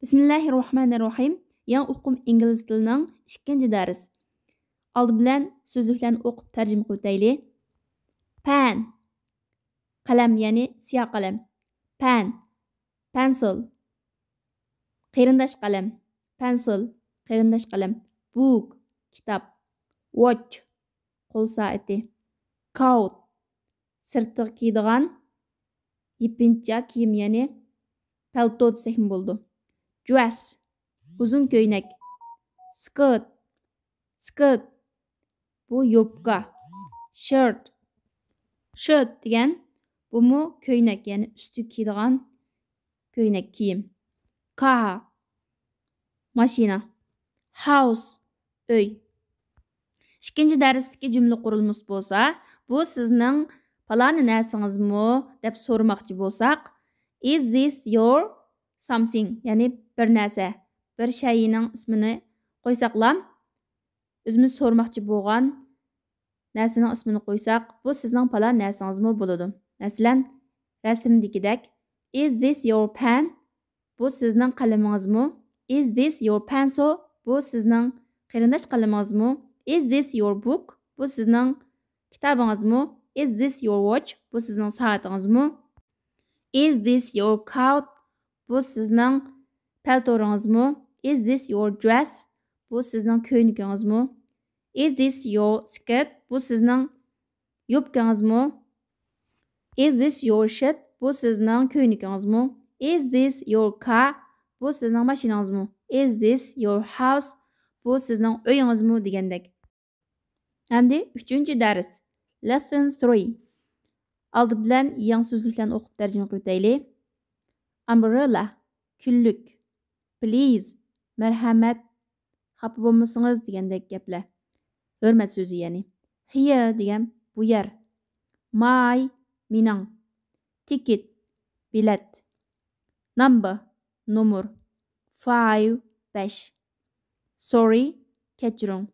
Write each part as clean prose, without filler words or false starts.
Bismillahirrahmanirrahim. Yang o'qim ingliz tilining 2-dars. Oldi bilan so'zliklarni o'qib tarjima qilib Pen. Qalam ya'ni siyoh qalam. Pen. Pencil. Qarindosh qalam. Pencil. Qarindosh qalam. Book. Kitob. Watch. Qo'l soati. Coat. Sirtqa kiydigan yipincha kiyim ya'ni palto desak bo'ldi. Dress. Uzun ko'ylak. Skirt. Skirt. Bu yopka. Shirt. Shirt degan bu mu ko'ylak ya'ni üstü kiydigan ko'ylak kiyim. Car. Mashina. House. Uy. İkinci dərsdəki cümlə qurulması bolsa, bu sizning falani narsangizmi deb so'ramoqchi bo'lsak, is this your something? Ya'ni bir narsa, bir shayning ismini qo'ysaqlam, o'zimiz so'ramoqchi bo'lgan narsaning ismini qo'ysak, bu sizning falan narsangizmi bo'ladi. Masalan, rasmdagidek, is this your pen? Bu sizning qalamingizmi? Is this your pencil? Bu sizning qarindosh qalamingizmi? Is this your book? Bu sizning kitobingizmi? Is this your watch? Bu sizning soatingizmi? Is this your coat? Bu sizning paltoringizmi? Is this your dress? Bu sizning ko'ylagingizmi? Is this your skirt? Bu sizning yubkangizmi? Is this your shirt? Bu sizning ko'ylagingizmi? Is this your car? Bu sizning mashinangizmi? Is this your house? Bu sizning uyingizmi degandek. Hamda 3-dars. Lesson 3. Oldi bilan yangi so'zliklarni o'qib tarjima qilib Umbrella, kunlik. Please, marhamat, xafa bo'lmasangiz degandek gaplar. Hurmat so'zi ya'ni. Here degan bu yer. My, mening. Ticket, bilet. Number, nomor. 5, 5. Sorry, kechiring.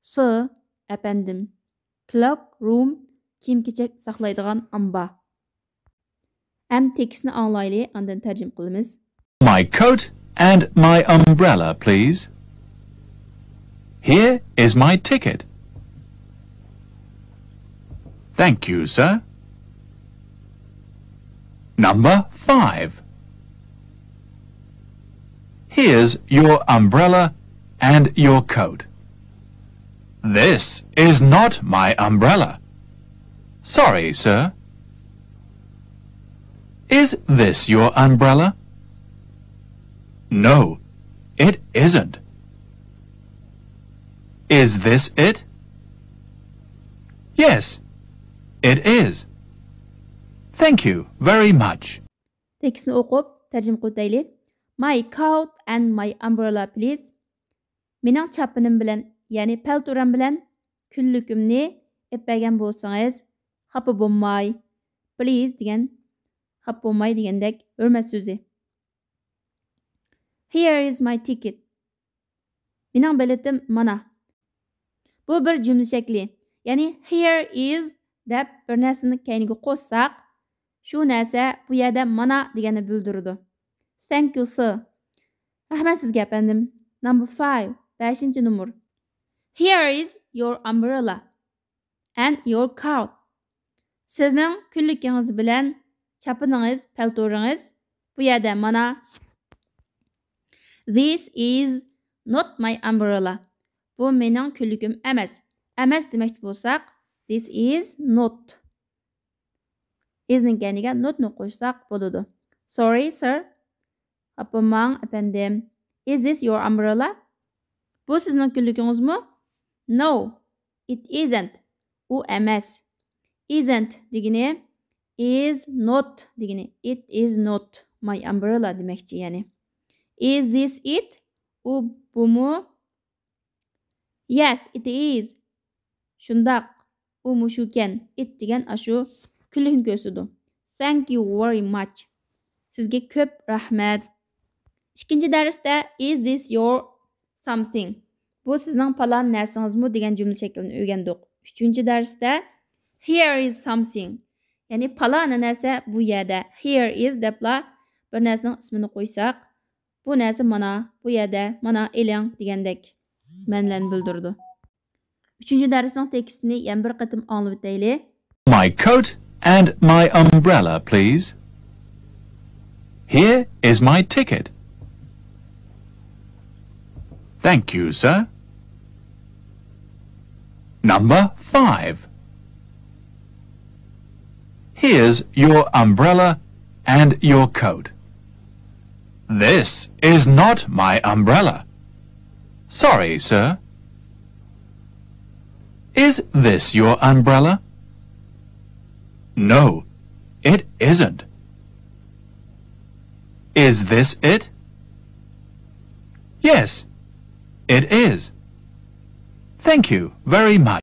Sir, efendim. Cloak room, kiyim-kechak saqlaydigan amba. Tekstni anglayli, ondan tarjima qilamiz. My coat and my umbrella, please. Here is my ticket. Thank you, sir. Number 5. Here's your umbrella and your coat. This is not my umbrella. Sorry, sir. Is this your umbrella? No, it isn't. Is this it? Yes, it is. Thank you very much. Tekstni o'qib tarjima qilib My coat and my umbrella, please. Mening chapinim bilan, ya'ni paltoram bilan kunligimni epagan bo'lsangiz, xafa bo'lmay. Please degan xafa bo'lmay degandek hurmat so'zi. Here is my ticket. Mening biletim mana. Bu bir jumla shakli. Ya'ni here is deb bir narsani keyiniga qo'shsak, shu narsa bu yerda mana deganni bildiradi. Thank you, sir. Rahmat sizga efendim. Number 5. 5 numur. Here is your umbrella and your coat. Sizning kunligingiz bilan chapiningiz, paltoringiz bu yerda mana. This is not my umbrella. Bu mening kunligim emas. Emas demoqchi bo'lsak, this is not. Isning keyiniga notni qo'shsak bo'ladi. Sorry, sir. Apamang efendim. Is this your umbrella? Bu sizning kunligingizmi? No, it isn't. U emas. Isn't degani is not degani. It is not my umbrella demoqchi ya'ni. Is this it? U bumu? Yes, it is. Shundaq. U mushukan. It degan ashu kunlikni ko'rsatadi. Thank you very much. Sizga ko'p rahmat. 2-darsda is this your something? Bu sizning falan narsangizmi degan jumla shaklini o'rgandik. 3-darsda here is something. Ya'ni falani narsa bu yerda. Here is debla bir narsaning ismini qo'ysak, Bu narsa mana, bu yerda, mana eling degandek ma'nolarni bildirdi. 3-darsning tekstini yana bir qatim anglab o'taylik. My coat and my umbrella, please. Here is my ticket. Thank you, sir. Number 5. Here's your umbrella and your coat. This is not my umbrella. Sorry, sir. Is this your umbrella? No, it isn't. Is this it? Yes, it is. Thank you very much.